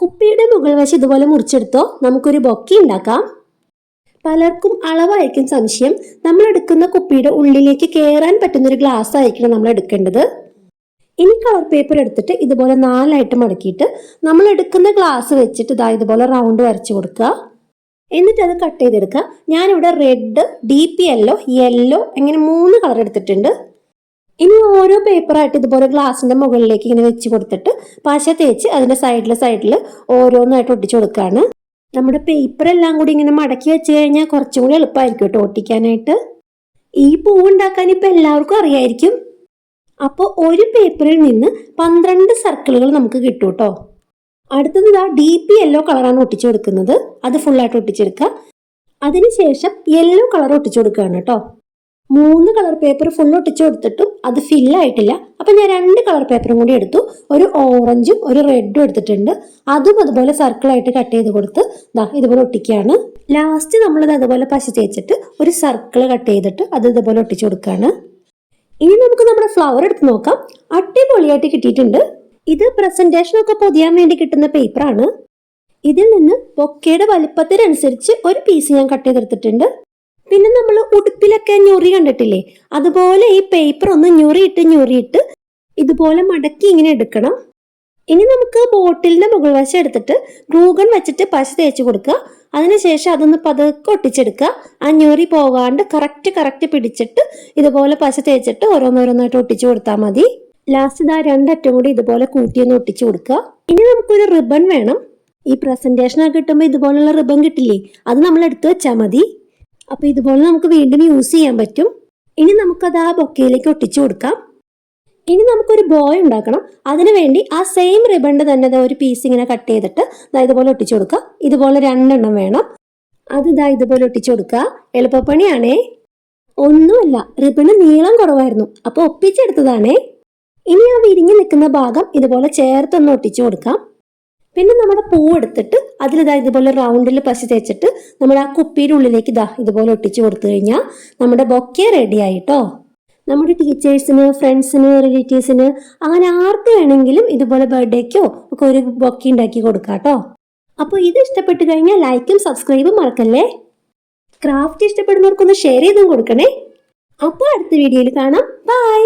കുപ്പിയുടെ മുകൾ വശം ഇതുപോലെ മുറിച്ചെടുത്തോ നമുക്കൊരു ബൊക്കെ ഉണ്ടാക്കാം. പലർക്കും അളവായിരിക്കും സംശയം. നമ്മൾ എടുക്കുന്ന കുപ്പിയുടെ ഉള്ളിലേക്ക് കയറാൻ പറ്റുന്നൊരു ഗ്ലാസ് ആയിരിക്കണം നമ്മൾ എടുക്കേണ്ടത്. ഇനി കളർ പേപ്പർ എടുത്തിട്ട് ഇതുപോലെ 4 ആയിട്ട് മടക്കിയിട്ട് നമ്മൾ എടുക്കുന്ന ഗ്ലാസ് വെച്ചിട്ട് ഇതുപോലെ റൗണ്ട് വരച്ചു കൊടുക്കുക. എന്നിട്ട് അത് കട്ട് ചെയ്തെടുക്കുക. ഞാനിവിടെ റെഡ്, ഡീപ്പ് യെല്ലോ അങ്ങനെ 3 കളർ എടുത്തിട്ടുണ്ട്. ഇനി ഓരോ പേപ്പറായിട്ട് ഇതുപോലെ ഗ്ലാസിന്റെ മുകളിലേക്ക് ഇങ്ങനെ വെച്ച് കൊടുത്തിട്ട് പശ തേച്ച് അതിന്റെ സൈഡിൽ ഓരോന്നായിട്ട് ഒട്ടിച്ചു കൊടുക്കുകയാണ്. നമ്മുടെ പേപ്പർ എല്ലാം കൂടി ഇങ്ങനെ മടക്കി വെച്ച് കഴിഞ്ഞാൽ കുറച്ചും കൂടി എളുപ്പമായിരിക്കും കേട്ടോ ഒട്ടിക്കാനായിട്ട്. ഈ പൂവ് ഉണ്ടാക്കാൻ ഇപ്പൊ എല്ലാവർക്കും അറിയായിരിക്കും. അപ്പോൾ ഒരു പേപ്പറിൽ നിന്ന് 12 സർക്കിളുകൾ നമുക്ക് കിട്ടും കേട്ടോ. അടുത്തത് ഡീപ്പ് യെല്ലോ കളറാണ് ഒട്ടിച്ചു കൊടുക്കുന്നത്. അത് ഫുള്ളായിട്ട് ഒട്ടിച്ചെടുക്കുക. അതിനുശേഷം യെല്ലോ കളർ ഒട്ടിച്ചു കൊടുക്കുകയാണ് കേട്ടോ. 3 കളർ പേപ്പർ ഫുൾ ഒട്ടിച്ചു കൊടുത്തിട്ടും അത് ഫില്ലായിട്ടില്ല. അപ്പം ഞാൻ 2 കളർ പേപ്പറും കൂടി എടുത്തു. ഒരു ഓറഞ്ചും ഒരു റെഡും എടുത്തിട്ടുണ്ട്. അതും അതുപോലെ സർക്കിളായിട്ട് കട്ട് ചെയ്ത് കൊടുത്ത് ഇതുപോലെ ഒട്ടിക്കുകയാണ്. ലാസ്റ്റ് നമ്മളത് അതുപോലെ പശ തേച്ചിട്ട് ഒരു സർക്കിൾ കട്ട് ചെയ്തിട്ട് അത് ഇതുപോലെ ഒട്ടിച്ചു കൊടുക്കുകയാണ്. ഇനി നമുക്ക് നമ്മുടെ ഫ്ലവർ എടുത്ത് നോക്കാം. അടിപൊളിയായിട്ട് കിട്ടിയിട്ടുണ്ട്. ഇത് പ്രസന്റേഷനൊക്കെ പൊതിയാൻ വേണ്ടി കിട്ടുന്ന പേപ്പറാണ്. ഇതിൽ നിന്ന് ബൊക്കയുടെ വലിപ്പത്തിനനുസരിച്ച് ഒരു പീസ് ഞാൻ കട്ട് ചെയ്തെടുത്തിട്ടുണ്ട്. പിന്നെ നമ്മൾ ഉടുപ്പിലൊക്കെ ഞൊറി കണ്ടിട്ടില്ലേ, അതുപോലെ ഈ പേപ്പർ ഒന്ന് ഞൊറിയിട്ട് ഇതുപോലെ മടക്കി ഇങ്ങനെ എടുക്കണം. ഇനി നമുക്ക് ബോട്ടിലിന്റെ മുകൾ വശം എടുത്തിട്ട് ഗ്ലൂഗൺ വെച്ചിട്ട് പശ തേച്ച് കൊടുക്കുക. അതിനുശേഷം അതൊന്ന് പതുക്കെ ഒട്ടിച്ചെടുക്കുക. ആ ഞൊറി പോകാണ്ട് കറക്റ്റ് പിടിച്ചിട്ട് ഇതുപോലെ പശ തേച്ചിട്ട് ഓരോന്നോരോന്നായിട്ട് ഒട്ടിച്ചു കൊടുത്താൽ മതി. ലാസ്റ്റ് 2 അറ്റം കൂടി ഇതുപോലെ കൂട്ടിയൊന്ന് ഒട്ടിച്ചു കൊടുക്കുക. ഇനി നമുക്കൊരു റിബൺ വേണം. ഈ പ്രസന്റേഷനൊക്കെ കിട്ടുമ്പോൾ ഇതുപോലുള്ള റിബൺ കിട്ടില്ലേ, അത് നമ്മൾ എടുത്തു വെച്ചാൽ മതി. അപ്പൊ ഇതുപോലെ നമുക്ക് വീണ്ടും യൂസ് ചെയ്യാൻ പറ്റും. ഇനി നമുക്കത് ആ ബൊക്കയിലേക്ക് ഒട്ടിച്ചു കൊടുക്കാം. ഇനി നമുക്കൊരു ബോയ് ഉണ്ടാക്കണം. അതിനു വേണ്ടി ആ സെയിം റിബണിന്റെ തന്നെ ഒരു പീസ് ഇങ്ങനെ കട്ട് ചെയ്തിട്ട് ഇതുപോലെ ഒട്ടിച്ചു കൊടുക്കുക. ഇതുപോലെ 2 എണ്ണം വേണം. അത് ഇതുപോലെ ഒട്ടിച്ചു കൊടുക്കുക. എളുപ്പപ്പണിയാണേ. ഒന്നുമല്ല, റിബണ് നീളം കുറവായിരുന്നു, അപ്പൊ ഒപ്പിച്ചെടുത്തതാണേ. ഇനി ആ വിരിഞ്ഞു നിൽക്കുന്ന ഭാഗം ഇതുപോലെ ചേർത്തൊന്ന് ഒട്ടിച്ചു കൊടുക്കാം. പിന്നെ നമ്മുടെ പൂ എടുത്തിട്ട് അതിൽ ഇതുപോലെ റൗണ്ടിൽ പശ തേച്ചിട്ട് നമ്മുടെ ആ കുപ്പിയുടെ ഉള്ളിലേക്ക് ഇതുപോലെ ഒട്ടിച്ചു കൊടുത്തു കഴിഞ്ഞാൽ നമ്മുടെ ബൊക്കെ റെഡി ആയിട്ടോ. നമ്മുടെ ടീച്ചേഴ്സിന്, ഫ്രണ്ട്സിന്, റിലേറ്റീവ്സിന് അങ്ങനെ ആർക്ക് വേണമെങ്കിലും ഇതുപോലെ ബർത്ത്ഡേക്കോ ഒക്കെ ഒരു ബൊക്കെ ഉണ്ടാക്കി കൊടുക്കാം കേട്ടോ. അപ്പോൾ ഇത് ഇഷ്ടപ്പെട്ട് കഴിഞ്ഞാൽ ലൈക്കും സബ്സ്ക്രൈബും മറക്കല്ലേ. ക്രാഫ്റ്റ് ഇഷ്ടപ്പെടുന്നവർക്കൊന്ന് ഷെയർ ചെയ്തും കൊടുക്കണേ. അപ്പോൾ അടുത്ത വീഡിയോയിൽ കാണാം. ബൈ.